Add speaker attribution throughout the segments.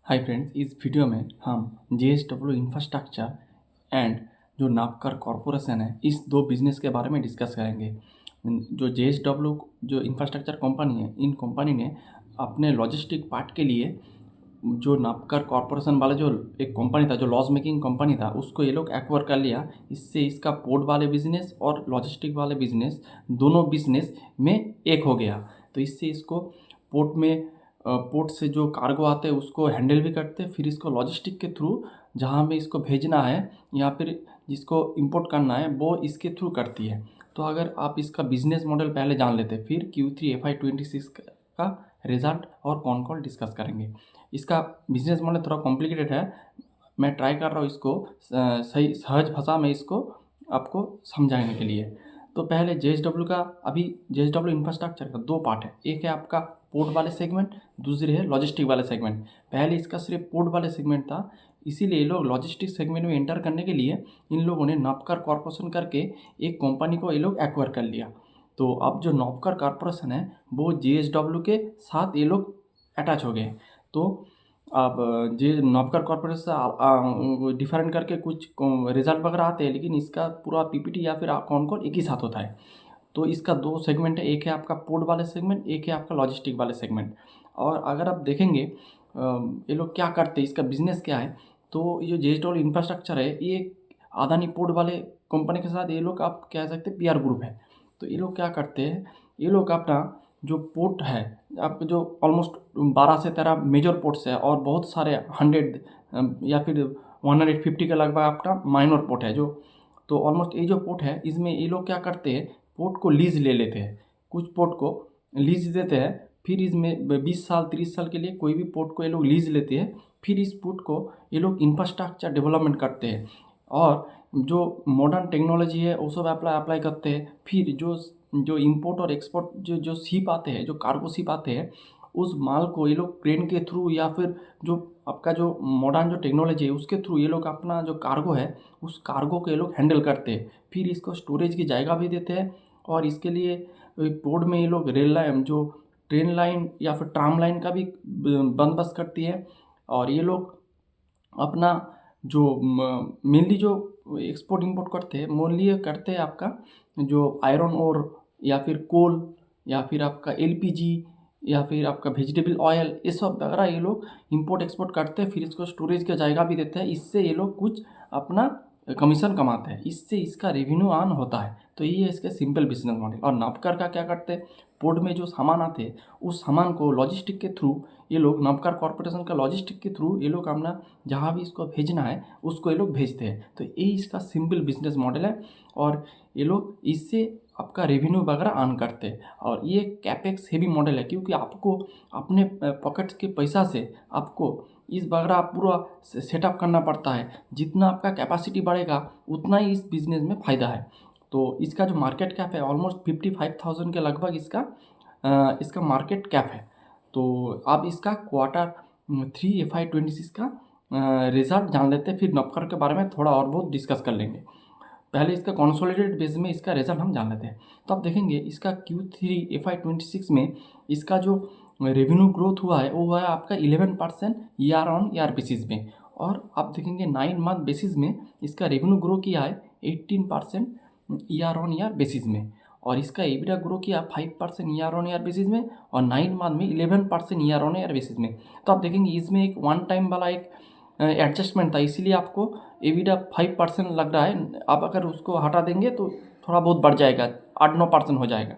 Speaker 1: Hi friends, इस video में हम जेएसडब्ल्यू इंफ्रास्ट्रक्चर एंड जो नापकर कॉरपोरेशन है, इस दो बिजनेस के बारे में डिस्कस करेंगे। जो जेएसडब्ल्यू जो इंफ्रास्ट्रक्चर कंपनी है, इन कंपनी ने अपने लॉजिस्टिक पार्ट के लिए जो नापकर कॉरपोरेशन वाला जो एक कंपनी था, जो लॉस मेकिंग कंपनी था, उसको ये लोग एक्वायर कर लिया। इससे इसका पोर्ट वाले बिजनेस और लॉजिस्टिक वाले बिजनेस, दोनों बिजनेस में एक हो गया। तो इससे इसको पोर्ट में पोर्ट से जो कार्गो आते हैं उसको हैंडल भी करते हैं, फिर इसको लॉजिस्टिक के थ्रू जहाँ में इसको भेजना है या फिर जिसको इंपोर्ट करना है वो इसके थ्रू करती है। तो अगर आप इसका बिजनेस मॉडल पहले जान लेते हैं, फिर Q3 FY26 का रिजल्ट और कौन कौन डिस्कस करेंगे। इसका बिजनेस मॉडल थोड़ा कॉम्प्लिकेटेड है, मैं ट्राई कर रहा हूँ इसको सही सहज भाषा में इसको आपको समझाने के लिए। तो पहले जेएसडब्ल्यू का, अभी जेएसडब्ल्यू इंफ्रास्ट्रक्चर का दो पार्ट है, एक है आपका पोर्ट वाले सेगमेंट, दूसरी है लॉजिस्टिक वाले सेगमेंट। पहले इसका सिर्फ पोर्ट वाले सेगमेंट था, इसीलिए ये लोग लॉजिस्टिक सेगमेंट में एंटर करने के लिए इन लोगों ने नापकर कॉर्पोरेशन करके एक कंपनी को ये लोग एक्वायर कर लिया। तो अब जो नापकर कॉर्पोरेशन है वो जेएसडब्ल्यू के साथ ये लोग अटैच हो गए। तो अब जे नौकर कॉर्पोरेट से डिफरेंट करके कुछ रिजल्ट वगैरह आते हैं, लेकिन इसका पूरा पीपीटी या फिर कौन कौन एक ही साथ होता है। तो इसका दो सेगमेंट है, एक है आपका पोर्ट वाले सेगमेंट, एक है आपका लॉजिस्टिक वाले सेगमेंट। और अगर आप देखेंगे ये लोग क्या करते हैं, इसका बिजनेस क्या है, तो ये जो जेएसडब्ल्यू इंफ्रास्ट्रक्चर है, ये अदानी पोर्ट वाले कंपनी के साथ ये लोग आप कह सकते हैं पीआर ग्रुप है। तो ये लोग क्या करते हैं, ये लोग अपना जो पोर्ट है, आपके जो ऑलमोस्ट 12 से 13 मेजर पोर्ट्स है और बहुत सारे 100 या फिर 150 के लगभग आपका माइनर पोर्ट है जो। तो ऑलमोस्ट ये जो पोर्ट है, इसमें ये लोग क्या करते हैं, पोर्ट को लीज ले लेते हैं, कुछ पोर्ट को लीज देते हैं। फिर इसमें 20 साल 30 साल के लिए कोई भी पोर्ट को ये लोग लीज लेते हैं। फिर इस पोर्ट को ये लोग इंफ्रास्ट्रक्चर डेवलपमेंट करते हैं और जो मॉडर्न टेक्नोलॉजी है वो सब अप्लाई करते हैं। फिर जो जो इंपोर्ट और एक्सपोर्ट जो जो शिप आते हैं, जो कार्गो शिप आते हैं, उस माल को ये लोग क्रेन के थ्रू या फिर जो आपका जो मॉडर्न जो टेक्नोलॉजी है उसके थ्रू ये लोग अपना जो कार्गो है उस कार्गो को ये लोग हैंडल करते हैं। फिर इसको स्टोरेज की जगह भी देते हैं और इसके लिए पोर्ट में ये लोग रेल लाइन, जो ट्रेन लाइन या फिर ट्राम लाइन का भी बंदोबस्त करती है। और ये लोग अपना जो मेनली जो एक्सपोर्ट इंपोर्ट करते हैं, मोनली ये करते हैं आपका जो आयरन ओर या फिर कोल या फिर आपका एलपीजी या फिर आपका वेजिटेबल ऑयल, ये सब वगैरह ये लोग इंपोर्ट एक्सपोर्ट करते हैं। फिर इसको स्टोरेज का जायगा भी देते हैं, इससे ये लोग कुछ अपना कमीशन कमाते हैं, इससे इसका रेवेन्यू ऑन होता है। तो ये है इसके सिंपल बिजनेस मॉडल। और नापकर का क्या करते हैं, पोर्ट में जो सामान आते हैं उस सामान को लॉजिस्टिक के थ्रू ये लोग, नापकर कॉर्पोरेशन का लॉजिस्टिक के थ्रू ये लोग अपना जहाँ भी इसको भेजना है उसको ये लोग भेजते हैं। तो ये इसका सिंपल बिजनेस मॉडल है और ये लोग इससे आपका रेवेन्यू वगैरह अर्न करते हैं। और ये कैपेक्स हेवी मॉडल है, क्योंकि आपको अपने पॉकेट्स के पैसा से आपको इस वगैरह पूरा सेटअप करना पड़ता है। जितना आपका कैपेसिटी बढ़ेगा उतना ही इस बिज़नेस में फ़ायदा है। तो इसका जो मार्केट कैप है ऑलमोस्ट 55,000 के लगभग इसका मार्केट कैप है। तो आप इसका Q3 FY26 का रिजल्ट जान लेते हैं, फिर नपकर के बारे में थोड़ा और बहुत डिस्कस कर लेंगे। पहले इसका कंसोलिडेटेड बेस में इसका रिजल्ट हम जान लेते हैं। तो आप देखेंगे इसका Q3 FY26 में इसका जो रेवेन्यू ग्रोथ हुआ है वो हुआ है आपका 11% ईयर ऑन ईयर बेसिस में। और आप देखेंगे 9 मंथ बेसिस में इसका रेवेन्यू ग्रो किया है 18% ईयर ऑन ईयर बेसिस में। और इसका एबिटा ग्रो किया 5% ईयर ऑन ईयर बेसिस में और 9 मंथ में 11% ईयर ऑन ईयर बेसिस में। तो आप देखेंगे इसमें एक वन टाइम वाला एक एडजस्टमेंट था, इसीलिए आपको एबिटा 5% लग रहा है। आप अगर उसको हटा देंगे तो थोड़ा बहुत बढ़ जाएगा, 8-9% हो जाएगा।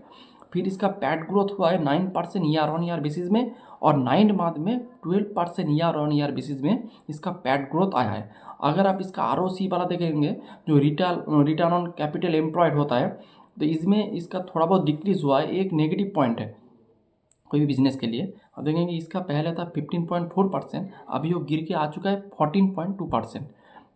Speaker 1: फिर इसका पैट ग्रोथ हुआ है 9% ईयर ऑन ईयर बेसिस में और 9 मंथ में 12% ईयर ऑन ईयर बेसिस में इसका पैट ग्रोथ आया है। अगर आप इसका ROC वाला देखेंगे, जो रिटर्न ऑन कैपिटल एम्प्लॉयड होता है, तो इसमें इसका थोड़ा बहुत डिक्रीज हुआ है, एक नेगेटिव पॉइंट है कोई भी बिजनेस के लिए। अब देखेंगे इसका पहले था 15.4%, अभी वो गिर के आ चुका है 14.2%।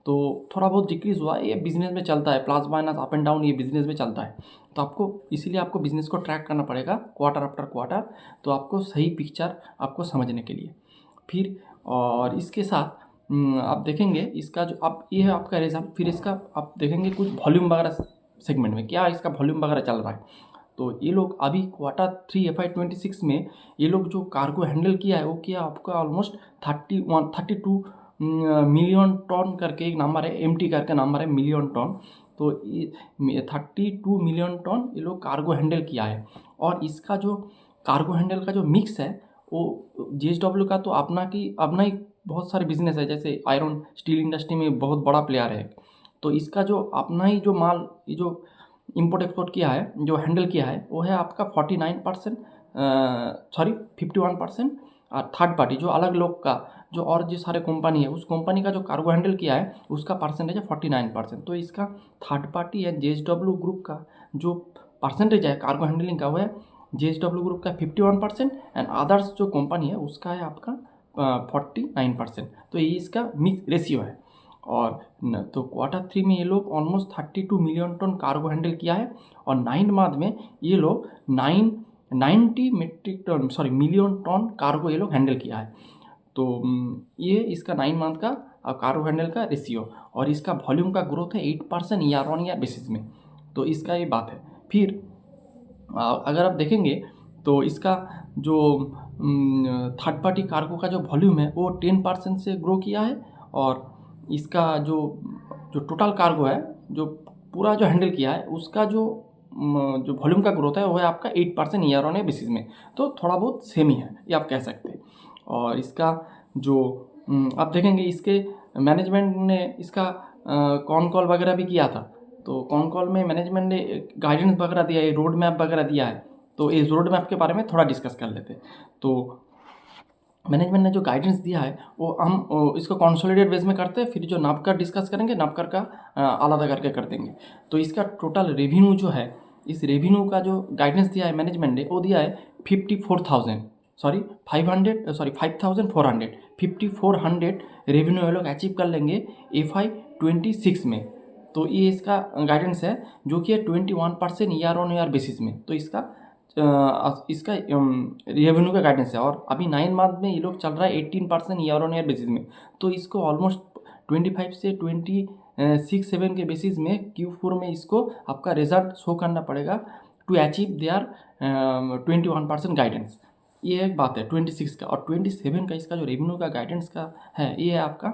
Speaker 1: तो थोड़ा बहुत डिक्रीज हुआ है, ये बिजनेस में चलता है, plus minus up and down ये बिजनेस में चलता है। तो आपको इसीलिए आपको बिजनेस को ट्रैक करना पड़ेगा क्वार्टर आफ्टर क्वार्टर, तो आपको सही पिक्चर आपको समझने के लिए। फिर और इसके साथ आप देखेंगे इसका जो अब ये है आपका रिजल्ट। फिर इसका आप देखेंगे कुछ वॉल्यूम वगैरह सेगमेंट में क्या इसका वॉल्यूम वगैरह चल रहा है। तो ये लोग अभी Q3 FY26 में ये लोग जो कार्गो हैंडल किया है वो किया आपका ऑलमोस्ट 32 मिलियन टन करके एक नंबर है, MT करके नंबर है, मिलियन टन। तो ये 32 मिलियन टन ये लोग कार्गो हैंडल किया है। और इसका जो कार्गो हैंडल का जो मिक्स है वो JSW का तो अपना ही बहुत सारे बिजनेस है, जैसे आयरन स्टील इंडस्ट्री में बहुत बड़ा प्लेयर है। तो इसका जो अपना ही जो माल ये जो इंपोर्ट एक्सपोर्ट किया है, जो हैंडल किया है, वो है आपका 49%, 51%। और थर्ड पार्टी जो अलग लोग का जो और जो सारे कंपनी है उस कंपनी का जो कार्गो हैंडल किया है उसका परसेंटेज है 49%। तो इसका थर्ड पार्टी है JSW ग्रुप का जो परसेंटेज है कार्गो हैंडलिंग का वो है JSW ग्रुप का 51% एंड अदर्स जो कंपनी है उसका है आपका 49%। तो ये इसका मिक्स रेशियो है। और तो Q3 में ये लोग almost 32 million ton cargo handle किया है और 9 मंथ में ये लोग 90 मिलियन टन कार्गो ये लोग हैंडल किया है। तो ये इसका 9 मंथ का कार्गो हैंडल का रेशियो और इसका वॉल्यूम का ग्रोथ है 8% ईयर ऑन ईयर बेसिस में। तो इसका ये बात है। फिर अगर आप देखेंगे तो इसका जो थर्ड पार्टी कार्गो का जो वॉल्यूम है वो 10% से ग्रो किया है और इसका जो टोटल कार्गो है जो पूरा जो हैंडल किया है उसका जो वॉल्यूम का ग्रोथ है वो है आपका 8% ईयर ऑन ईयर बेसिस में। तो थोड़ा बहुत सेम ही है ये आप कह सकते हैं। और इसका जो आप देखेंगे इसके मैनेजमेंट ने इसका कॉन कॉल वगैरह भी किया था। तो कॉन कॉल में मैनेजमेंट ने गाइडेंस वगैरह दिया है, रोड मैप वगैरह दिया है। तो इस रोड मैप के बारे में थोड़ा डिस्कस कर लेते हैं। तो मैनेजमेंट ने जो गाइडेंस दिया है वो हम इसको कंसोलिडेट बेस में करते हैं, फिर जो नापकर डिस्कस करेंगे नापकर का आलादा करके कर देंगे। तो इसका टोटल रेवेन्यू जो है, इस रेवेन्यू का जो गाइडेंस दिया है मैनेजमेंट ने वो दिया है 5400 रेवेन्यू ये लोग अचीव कर लेंगे FY26 में। तो ये इसका गाइडेंस है जो कि है 21% ईयर ऑन ईयर बेसिस में। तो इसका रेवेन्यू का गाइडेंस है और अभी 9 मंथ में ये लोग चल रहा है 18% ईयर ऑन ईयर बेसिस में। तो इसको ऑलमोस्ट 25 से 26-7 के बेसिस में Q4 में इसको आपका रिजल्ट शो करना पड़ेगा टू अचीव देयर 21% गाइडेंस। ये एक बात है 26 का। और 27 का इसका जो रेवेन्यू का गाइडेंस का है ये है आपका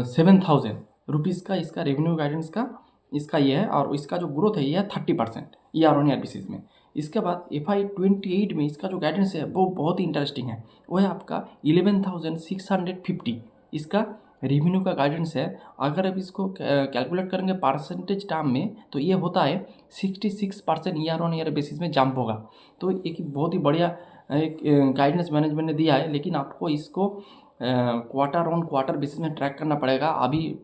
Speaker 1: 7,000 रुपीज़ का इसका रेवेन्यू गाइडेंस का इसका ये है। और इसका जो ग्रोथ है ये है 30% ईयर ऑन ईयर बेसिस में। इसके बाद FY28 में इसका जो गाइडेंस है वो बहुत ही इंटरेस्टिंग है, वो है आपका 11,650 इसका रेवेन्यू का गाइडेंस है। अगर आप इसको कैलकुलेट करेंगे परसेंटेज टर्म में तो ये होता है 66% ईयर ऑन ईयर बेसिस में जंप होगा। तो एक बहुत ही बढ़िया एक गाइडेंस मैनेजमेंट ने दिया है, लेकिन आपको इसको क्वार्टर ऑन क्वार्टर बेसिस में ट्रैक करना पड़ेगा। अभी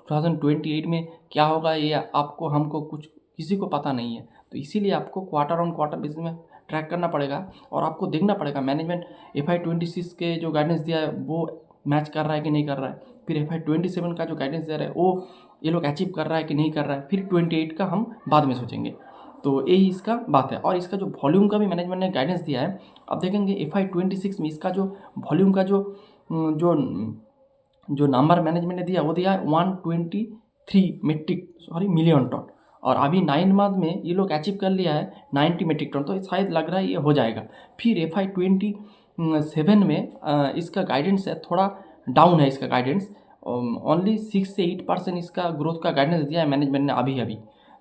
Speaker 1: 2028 में क्या होगा ये आपको हमको कुछ किसी को पता नहीं है। तो इसीलिए आपको क्वार्टर ऑन क्वार्टर बेसिस में ट्रैक करना पड़ेगा और आपको देखना पड़ेगा मैनेजमेंट FY26 के जो गाइडेंस दिया है वो मैच कर रहा है कि नहीं कर रहा है। फिर FY27 का जो गाइडेंस दे रहा है वो ये लोग अचीव कर रहा है कि नहीं कर रहा है। फिर 28 का हम बाद में सोचेंगे। तो यही इसका बात है। और इसका जो वॉल्यूम का भी मैनेजमेंट ने गाइडेंस दिया है। अब देखेंगे FY26 में इसका जो वॉल्यूम का जो नंबर मैनेजमेंट ने दिया वो दिया है 123 मिलियन टन। और अभी 9 मंथ में ये लोग अचीव कर लिया है 90 मेट्रिक टन। तो शायद लग रहा है ये हो जाएगा। फिर FY27 में इसका गाइडेंस है थोड़ा डाउन है इसका गाइडेंस, ओनली 6 से 8% इसका ग्रोथ का गाइडेंस दिया है मैनेजमेंट ने अभी।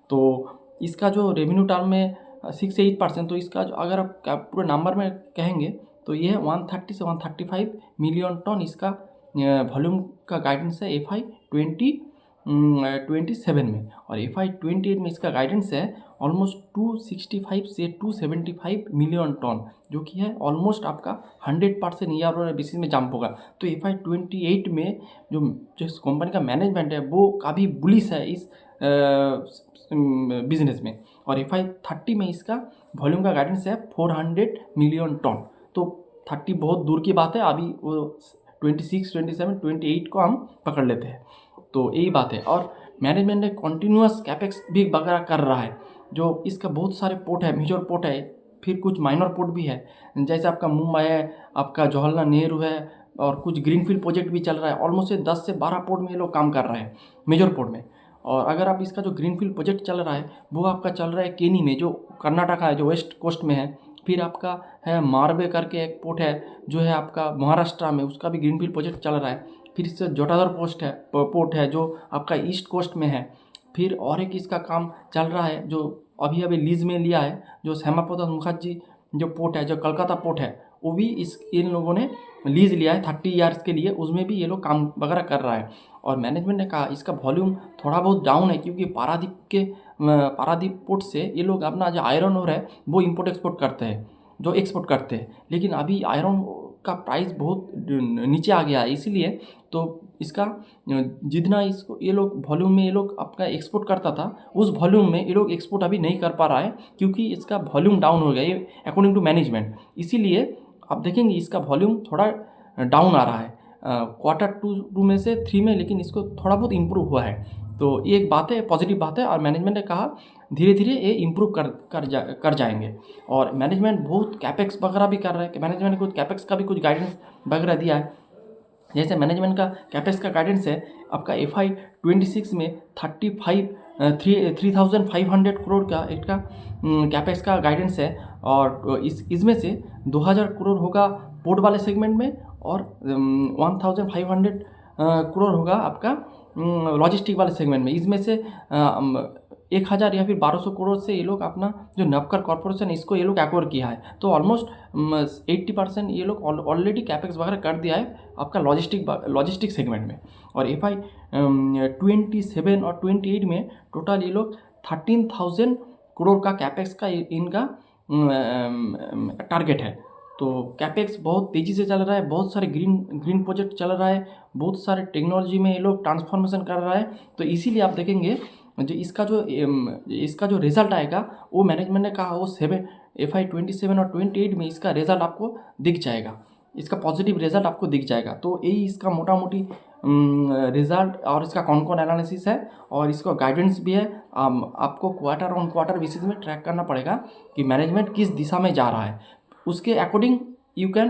Speaker 1: तो इसका जो रेवेन्यू टर्म में 6 से 8%, तो इसका जो अगर आप पूरे नंबर में कहेंगे तो ये 130 से 135 मिलियन टन इसका वॉल्यूम का गाइडेंस है FY27 में। और FY28 में इसका गाइडेंस है ऑलमोस्ट 265 से 275 मिलियन टन, जो कि है ऑलमोस्ट आपका 100% ईयर ऑन बेसिस में जंप होगा। तो FY28 में जो जिस कंपनी का मैनेजमेंट है वो काफ़ी बुलिश है इस बिजनेस में। और FY30 में इसका वॉल्यूम का गाइडेंस है 400 मिलियन टन। तो 30 बहुत दूर की बात है, अभी वो 26, 27, 28 को हम पकड़ लेते हैं। तो यही बात है। और मैनेजमेंट ने कॉन्टीन्यूअस कैपेक्स भी वगैरह कर रहा है। जो इसका बहुत सारे पोर्ट है, मेजर पोर्ट है, फिर कुछ माइनर पोर्ट भी है, जैसे आपका मुंबई है, आपका जवाहरलाल नेहरू है और कुछ ग्रीनफील्ड प्रोजेक्ट भी चल रहा है। ऑलमोस्ट 10 से 12 पोर्ट में ये लोग काम कर रहे हैं मेजर पोर्ट में। और अगर आप इसका जो ग्रीनफील्ड प्रोजेक्ट चल रहा है वो आपका चल रहा है केनी में, जो कर्नाटका है, जो वेस्ट कोस्ट में है। फिर आपका है मारबे करके एक पोर्ट है जो है आपका महाराष्ट्र में, उसका भी ग्रीनफील्ड प्रोजेक्ट चल रहा है। फिर इससे जोटाधर पोर्ट है जो आपका ईस्ट कोस्ट में है। फिर और एक इसका काम चल रहा है जो अभी अभी लीज में लिया है, जो श्यामाप्रसाद मुखर्जी जो पोर्ट है, जो कलकत्ता पोर्ट है, वो भी इन लोगों ने लीज लिया है 30 ईयर्स के लिए, उसमें भी ये लोग काम वगैरह कर रहा है। और मैनेजमेंट ने कहा इसका वॉल्यूम थोड़ा बहुत डाउन है क्योंकि पारादीप पोर्ट से ये लोग अपना जो आयरन ओर है वो एक्सपोर्ट एक्सपोर्ट करते हैं। लेकिन अभी आयरन का प्राइस बहुत नीचे आ गया है, इसीलिए तो इसका जितना इसको ये लोग वॉल्यूम में ये लोग अपना एक्सपोर्ट करता था, उस वॉल्यूम में ये लोग एक्सपोर्ट अभी नहीं कर पा रहा है क्योंकि इसका वॉल्यूम डाउन हो गया ये अकॉर्डिंग टू मैनेजमेंट। इसीलिए आप देखेंगे इसका वॉल्यूम थोड़ा डाउन आ रहा है Q2 में से 3 में, लेकिन इसको थोड़ा बहुत इम्प्रूव हुआ है। तो ये एक बात है, पॉजिटिव बात है। और मैनेजमेंट ने कहा धीरे धीरे ये इम्प्रूव कर जाएंगे। और मैनेजमेंट बहुत कैपेक्स वगैरह भी कर रहा है कि मैनेजमेंट ने कुछ कैपेक्स का भी कुछ गाइडेंस वगैरह दिया है। जैसे मैनेजमेंट का कैपेक्स का गाइडेंस है आपका FY26 में 3,500 करोड़ का इसका कैपेक्स का गाइडेंस है। और इसमें से 2,000 करोड़ होगा पोर्ट वाले सेगमेंट में और 1,500 करोड़ होगा आपका लॉजिस्टिक वाले सेगमेंट में। इसमें से 1,000 या फिर 1,200 करोड़ से ये लोग अपना जो नवकर कॉर्पोरेशन इसको ये लोग एक्वायर किया है। तो ऑलमोस्ट 80% ये लोग ऑलरेडी कैपेक्स वगैरह कर दिया है आपका लॉजिस्टिक सेगमेंट में। और FY27 और 28 में टोटल ये लोग 13,000 करोड़ का कैपेक्स का इनका टारगेट है। तो कैपेक्स बहुत तेज़ी से चल रहा है, बहुत सारे ग्रीन प्रोजेक्ट चल रहा है, बहुत सारे टेक्नोलॉजी में ये लोग ट्रांसफॉर्मेशन कर रहा है। तो इसीलिए आप देखेंगे जो इसका जो रिजल्ट आएगा वो मैनेजमेंट ने कहा वो FY27 और 28 में इसका रिजल्ट आपको दिख जाएगा, इसका पॉजिटिव रिजल्ट आपको दिख जाएगा। तो यही इसका मोटा मोटी रिजल्ट और इसका कौन एनालिसिस है और इसका गाइडेंस भी है। आपको क्वार्टर ऑन क्वार्टर बेसिस में ट्रैक करना पड़ेगा कि मैनेजमेंट किस दिशा में जा रहा है। उसके अकॉर्डिंग यू कैन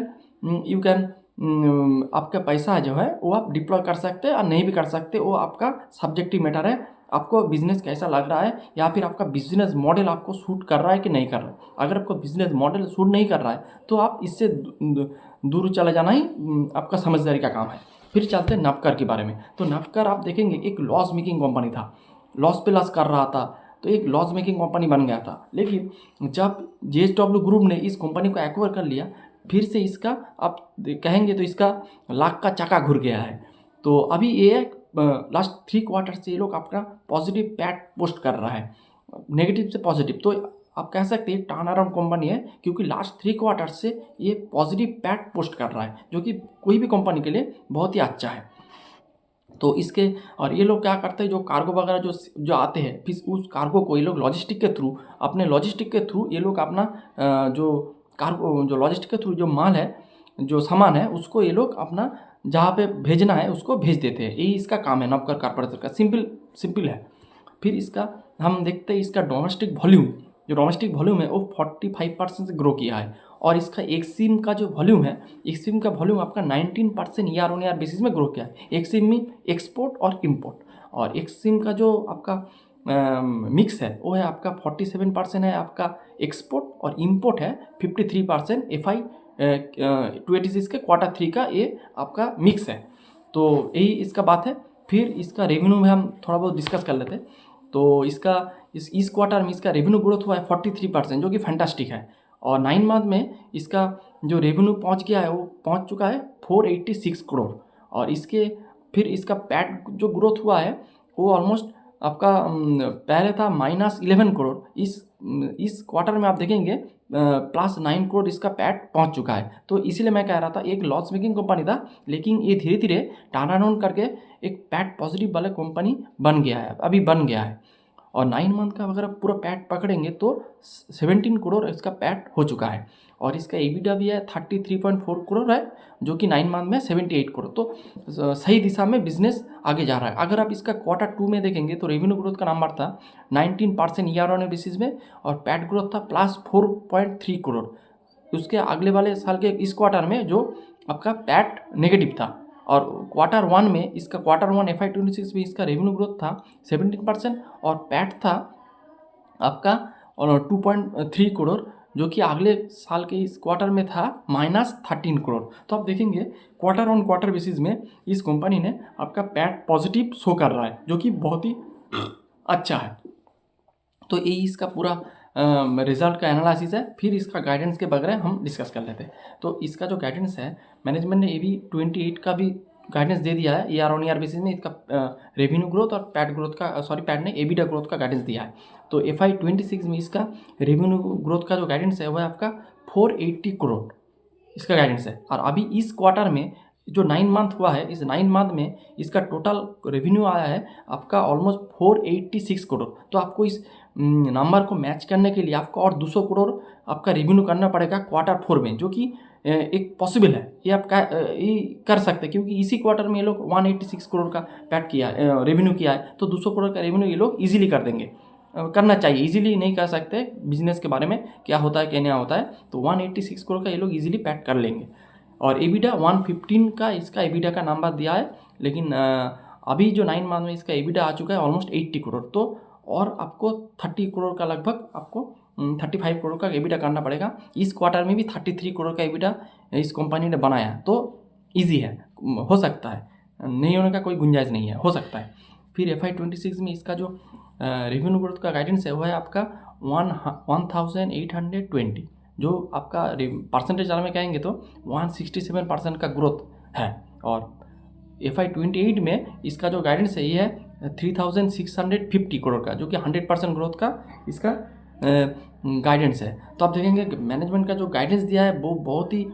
Speaker 1: आपका पैसा जो है वो आप डिप्लॉय कर सकते हैं और नहीं भी कर सकते, वो आपका सब्जेक्टिव मैटर है। आपको बिजनेस कैसा लग रहा है या फिर आपका बिजनेस मॉडल आपको सूट कर रहा है कि नहीं कर रहा है। अगर आपको बिजनेस मॉडल सूट नहीं कर रहा है तो आप इससे दूर चले जाना ही आपका समझदारी का काम है। फिर चलते हैं नवकर के बारे में। तो नवकर आप देखेंगे एक लॉस मेकिंग कंपनी था, लॉस पे लॉस कर रहा था, तो एक लॉस मेकिंग कंपनी बन गया था। लेकिन जब JSW ग्रुप ने इस कंपनी को एक्वायर कर लिया, फिर से इसका आप कहेंगे तो इसका लाख का चक्का घुर गया है। तो अभी ये लास्ट 3 क्वार्टर से ये लोग अपना पॉजिटिव पैट पोस्ट कर रहा है, नेगेटिव से पॉजिटिव। तो आप कह सकते हैं टर्न अराउंड कंपनी है क्योंकि लास्ट 3 क्वार्टर से ये पॉजिटिव पैट पोस्ट कर रहा है, जो कि कोई भी कंपनी के लिए बहुत ही अच्छा है। तो इसके और ये लोग क्या करते हैं, जो कार्गो वगैरह जो आते हैं, फिर उस कार्गो को ये लोग लॉजिस्टिक के थ्रू ये लोग अपना जो लॉजिस्टिक के थ्रू जो माल है, जो सामान है, उसको ये लोग अपना जहाँ पे भेजना है उसको भेज देते हैं। यही इसका काम है नवकर कॉर्पोरेशन का, सिंपल है। फिर इसका हम देखते हैं इसका डोमेस्टिक वॉल्यूम है वो 45% से ग्रो किया है। और इसका एक्सिम का जो वॉल्यूम है, एक्सिम का वॉल्यूम आपका 19% ईयर ऑन ईयर बेसिस में ग्रो किया है। एक्सिम में एक्सपोर्ट और इम्पोर्ट, और एक्सिम का जो आपका मिक्स है वो है आपका 47% है आपका एक्सपोर्ट और इम्पोर्ट है 53%। FY26 के Q3 का ये आपका मिक्स है। तो यही इसका बात है। फिर इसका रेवेन्यू में हम थोड़ा बहुत डिस्कस कर लेते हैं। तो इसका इस क्वार्टर में इसका रेवेन्यू ग्रोथ हुआ है 43%, जो कि फैंटास्टिक है। और 9 मंथ में इसका जो रेवेन्यू पहुंच गया है वो पहुंच चुका है 486 करोड़। और इसके फिर इसका पैट जो ग्रोथ हुआ है वो ऑलमोस्ट आपका पहले था -11 करोड़, इस क्वार्टर में आप देखेंगे +9 करोड़ इसका पैट पहुंच चुका है। तो इसीलिए मैं कह रहा था एक लॉस मेकिंग कंपनी था, लेकिन ये धीरे धीरे टर्न अराउंड करके एक पैट पॉजिटिव वाला कंपनी बन गया है। और 9 मंथ का अगर आप पूरा पैट पकड़ेंगे तो 17 करोड़ इसका पैट हो चुका है। और इसका EBITDA भी है 33.4 करोड़ है, जो कि 9 मंथ में 78 करोड़। तो सही दिशा में बिजनेस आगे जा रहा है। अगर आप इसका Q2 में देखेंगे तो रेवेन्यू ग्रोथ का नंबर था 19% ईयर ऑन बेसिस में, और पैट ग्रोथ था +4.3 करोड़। उसके अगले वाले साल के इस क्वार्टर में जो आपका पैट नेगेटिव था, और Q1 में इसका Q1 FY26 में इसका रेवेन्यू ग्रोथ था 17% और पैट था आपका 2.3 करोड़, जो कि अगले साल के इस क्वार्टर में था -13 करोड़। तो आप देखेंगे क्वार्टर ऑन क्वार्टर बेसिस में इस कंपनी ने आपका पैट पॉजिटिव शो कर रहा है, जो कि बहुत ही अच्छा है। तो ये इसका पूरा रिजल्ट का एनालिसिस है। फिर इसका गाइडेंस के बगैर हम डिस्कस कर लेते हैं। तो इसका जो गाइडेंस है, मैनेजमेंट ने ये भी 28 का भी गाइडेंस दे दिया है ईयर ऑन ईयर बेसिस में। इसका रेवेन्यू ग्रोथ और पैट ग्रोथ का पैट ने एबिटा ग्रोथ का गाइडेंस दिया है। तो FY26 में इसका रेवेन्यू ग्रोथ का जो गाइडेंस है वह आपका 480 करोड़ इसका गाइडेंस है। और अभी इस क्वार्टर में जो 9 मंथ हुआ है, इस 9 मंथ में इसका टोटल रेवेन्यू आया है आपका ऑलमोस्ट 486 करोड़। तो आपको इस नंबर को मैच करने के लिए आपको और 200 करोड़ आपका रेवेन्यू करना पड़ेगा Q4 में, जो कि एक पॉसिबल है। ये आप ये कर सकते हैं, क्योंकि इसी क्वार्टर में ये लोग 186 करोड़ का पैट किया रेवेन्यू किया है। तो 200 करोड़ का रेवेन्यू ये लोग ईजिली कर देंगे। करना चाहिए, इजीली नहीं कर सकते, बिजनेस के बारे में क्या होता है क्या नहीं होता है। तो 186 करोड़ का ये लोग इजीली पैट कर लेंगे। और एबिटा 115 का इसका एबिटा का नंबर दिया है, लेकिन अभी जो 9 मंथ में इसका एबिटा आ चुका है ऑलमोस्ट 80 करोड़। तो और आपको 30 करोड़ का लगभग आपको 35 करोड़ का एबिटा करना पड़ेगा। इस क्वार्टर में भी 33 करोड़ का एबिटा इस कंपनी ने बनाया, तो ईजी है, हो सकता है, नहीं होने का कोई गुंजाइश नहीं है, हो सकता है। फिर FY26 में इसका जो रेवेन्यू ग्रोथ का गाइडेंस है वो है आपका 1820, जो आपका परसेंटेज में कहेंगे तो 167% का ग्रोथ है। और FY28 में इसका जो गाइडेंस है ये है 3650 करोड़ का, जो कि 100% ग्रोथ का इसका गाइडेंस है। तो आप देखेंगे मैनेजमेंट का जो गाइडेंस दिया है वो बहुत ही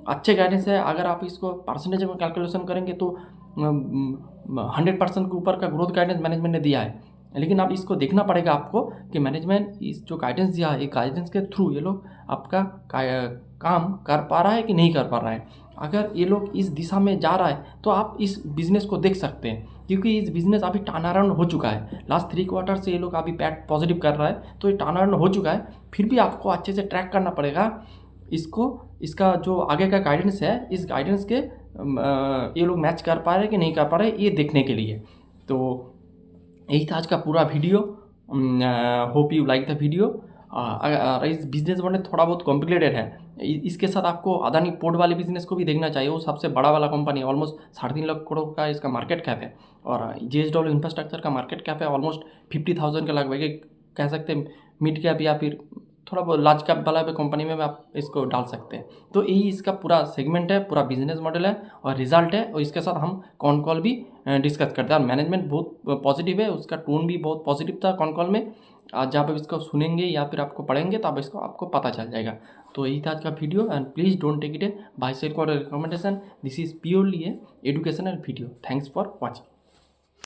Speaker 1: अच्छे गाइडेंस है। अगर आप इसको परसेंटेज में कैलकुलेशन करेंगे तो 100% के ऊपर का ग्रोथ गाइडेंस मैनेजमेंट ने दिया है। लेकिन अब इसको देखना पड़ेगा आपको कि मैनेजमेंट इस जो गाइडेंस दिया है, गाइडेंस के थ्रू ये लोग आपका काम कर पा रहा है कि नहीं कर पा रहा है। अगर ये लोग इस दिशा में जा रहा है तो आप इस बिज़नेस को देख सकते हैं, क्योंकि इस बिज़नेस अभी टर्न अराउंड हो चुका है। लास्ट 3 क्वार्टर से ये लोग अभी पैट पॉजिटिव कर रहा है, तो ये टर्न अराउंड हो चुका है। फिर भी आपको अच्छे से ट्रैक करना पड़ेगा इसको, इसका जो आगे का गाइडेंस है, इस गाइडेंस के ये लोग मैच कर पा रहे हैं कि नहीं कर पा रहे, ये देखने के लिए। तो यही था आज का पूरा video. Hope you like the video. इस बिजनेस मॉडल थोड़ा बहुत कॉम्प्लिकेटेड है, इसके साथ आपको अदानी पोर्ट वाले बिजनेस को भी देखना चाहिए। वो सबसे बड़ा वाला कंपनी है, ऑलमोस्ट 3.5 लाख करोड़ का इसका मार्केट कैप है। और JSW इंफ्रास्ट्रक्चर का मार्केट कैप है ऑलमोस्ट 50,000 के लगभग, कह सकते हैं मिड कैप या फिर थोड़ा बहुत लार्ज कैप वाला भी कंपनी में आप इसको डाल सकते हैं। तो यही इसका पूरा सेगमेंट है, पूरा बिजनेस मॉडल है और रिजल्ट है। और इसके साथ हम कॉन कॉल भी डिस्कस करते हैं। और मैनेजमेंट बहुत पॉजिटिव है, उसका टोन भी बहुत पॉजिटिव था कॉन कॉल में। आज जब आप इसको सुनेंगे या फिर आपको पढ़ेंगे तो आप इसको आपको पता चल जाएगा। तो यही था आज का video. And please don't take it a buy sell recommendation, this is purely a educational video. Thanks for watching.